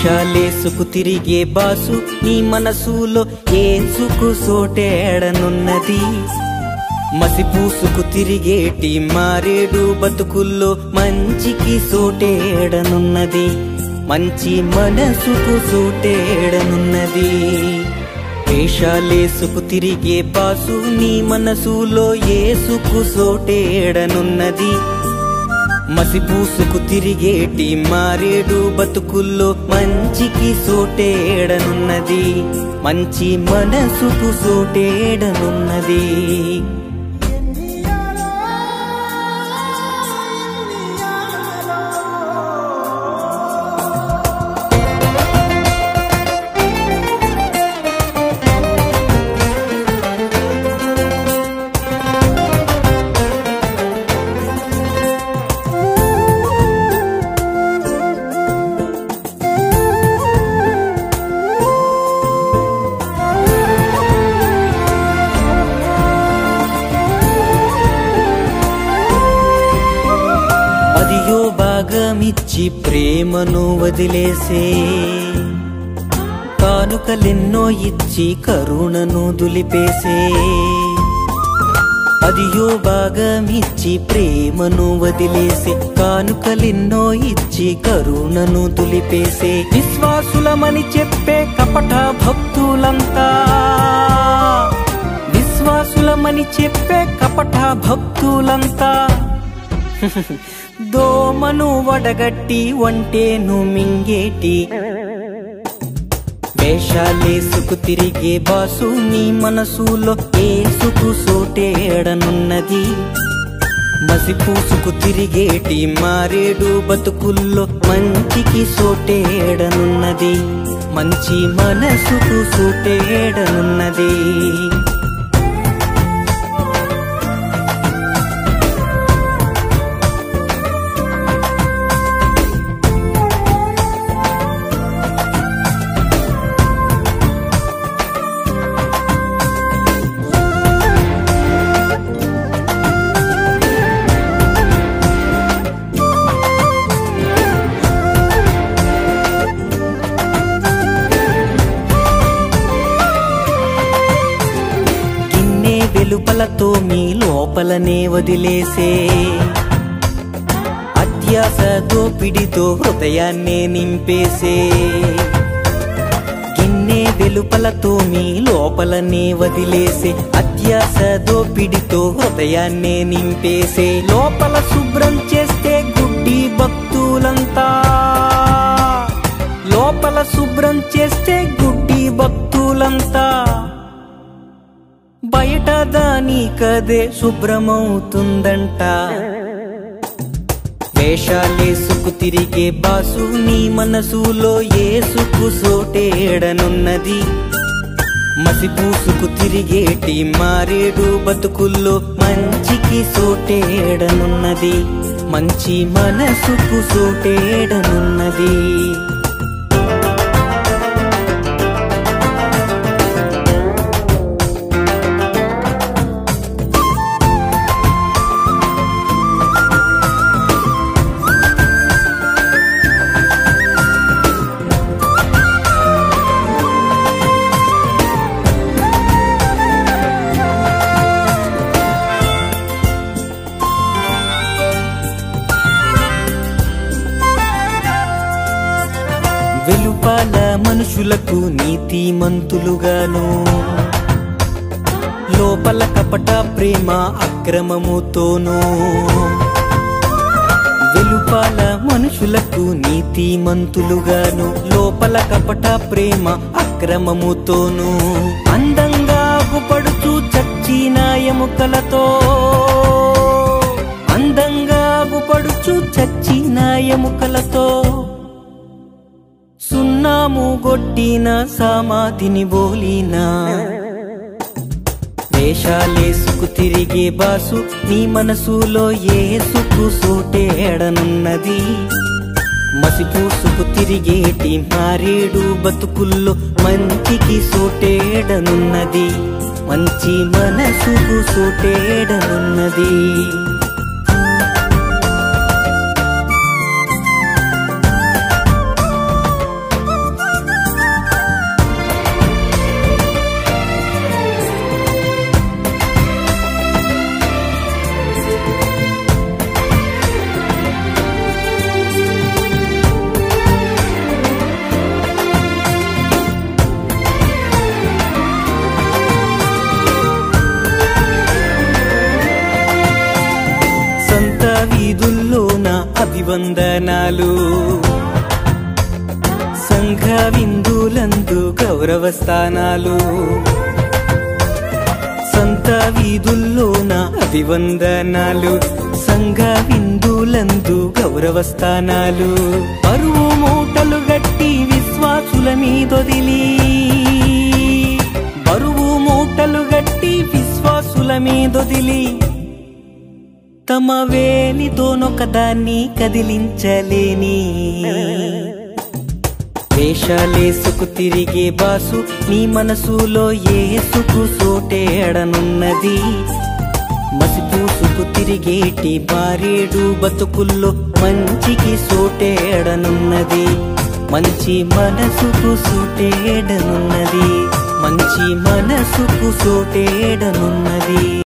వేషాలేసుకు తిరిగే బాసు నీ మనసులో ఏసుకు సోటేడనున్నది. మసిపూసుకు తిరిగేటి మారేడు బతుకుల్లో మంచికి సోటేడనున్నది. మంచి మనసుకు సోటేడనున్నది. వేషాలేసుకు తిరిగే బాసు నీ మనసులో ఏసుకు సోటేడనున్నది. మసిపూసుకు తిరిగేటి మారేడు బతుకుల్లో మంచికి సోటేడనున్నది. మంచి మనసుకు సోటేడనున్నది. అదియో భాగమిచ్చి ప్రేమను వదిలేసే, కానుకలెన్నో ఇచ్చి కరుణను దులిపేసే. అదియో భాగమిచ్చి ప్రేమను వదిలేసే, కానుకలెన్నో ఇచ్చి కరుణను దులిపేసే. విశ్వాసులమని చెప్పే కపట భక్తులంతా, విశ్వాసులమని చెప్పే కపట భక్తులంతా దోమను వడగట్టి వంటేను మింగేటి. వేషాలేసుకు తిరిగే బాసు నీ మనసులో ఏసుకు సోటేడనున్నది. మసిపూసుకు తిరిగేటి మారేడు బతుకుల్లో మంచికి సోటేడనున్నది. మంచి మనసుకు సోటేడనున్నది. వెలుపలతో మీ లోపలనే వదిలేసే, అత్యాస దోపిడితో హృదయాన్నే నింపేసే. గిన్నె వెలుపలతో మీ లోపలనే వదిలేసే, అత్యాస దోపిడితో హృదయాన్నే నింపేసే. లోపల శుభ్రం చేస్తే గుడ్డి భక్తులంతా, లోపల శుభ్రం చేస్తే గుడ్డి భక్తులంతా బయట దానికదే శుభ్రమవుతుందంట. వేషాలేసుకు తిరిగే బాసు నీ మనసులో ఏసుకు సోటేడనున్నది. మసిపూసుకు తిరిగేటి మారేడు బతుకుల్లో మంచికి సోటేడనున్నది. మంచి మనసుకు సోటేడనున్నది. వెలుపల మనుషులకు నీతిమంతులుగాను, లోపల కపట ప్రేమ అక్రమముతోనూ. వెలుపల మనుషులకు నీతిమంతులుగాను, లోపల కపట ప్రేమ అక్రమముతోనూ. అందంగా గుపడుచు చచ్చిన ఎముకలతో, అందంగా గుపడుచు చచ్చిన ఎముకలతో సున్నాము గొట్టిన సమాధిని బోలినా. వేషాలేసుకు తిరిగే బాసు నీ మనసులో ఏసుకు సోటేడనున్నది. మసిపూసుకు తిరిగేటి మారేడు బతుకుల్లో మంచికి సోటేడనున్నది. మంచి మనసుకు సోటేడనున్నది. వందనాలు. సంఘ విందులందు గౌరవ స్థానాలు, సంత వీధుల్లోన అభివందనాలు. సంఘ విందులందు గౌరవ స్థానాలు. పరువు మూటలు గట్టి విశ్వాసుల మీదొదిలి, బరువు మూటలు గట్టి విశ్వాసుల మీదొదిలి, తమ వేలితోనొకదాన్ని కదిలించలేని వేషాలేసుకు తిరిగే బాసు నీ మనసులో యేసుకు సోటేడనున్నది. మసిపూసుకు తిరిగేటి బారేడు బతుకుల్లో మంచికి సోటేడనున్నది. మంచి మనసుకు సోటేడనున్నది. మంచి మనసుకు సోటేడనున్నది.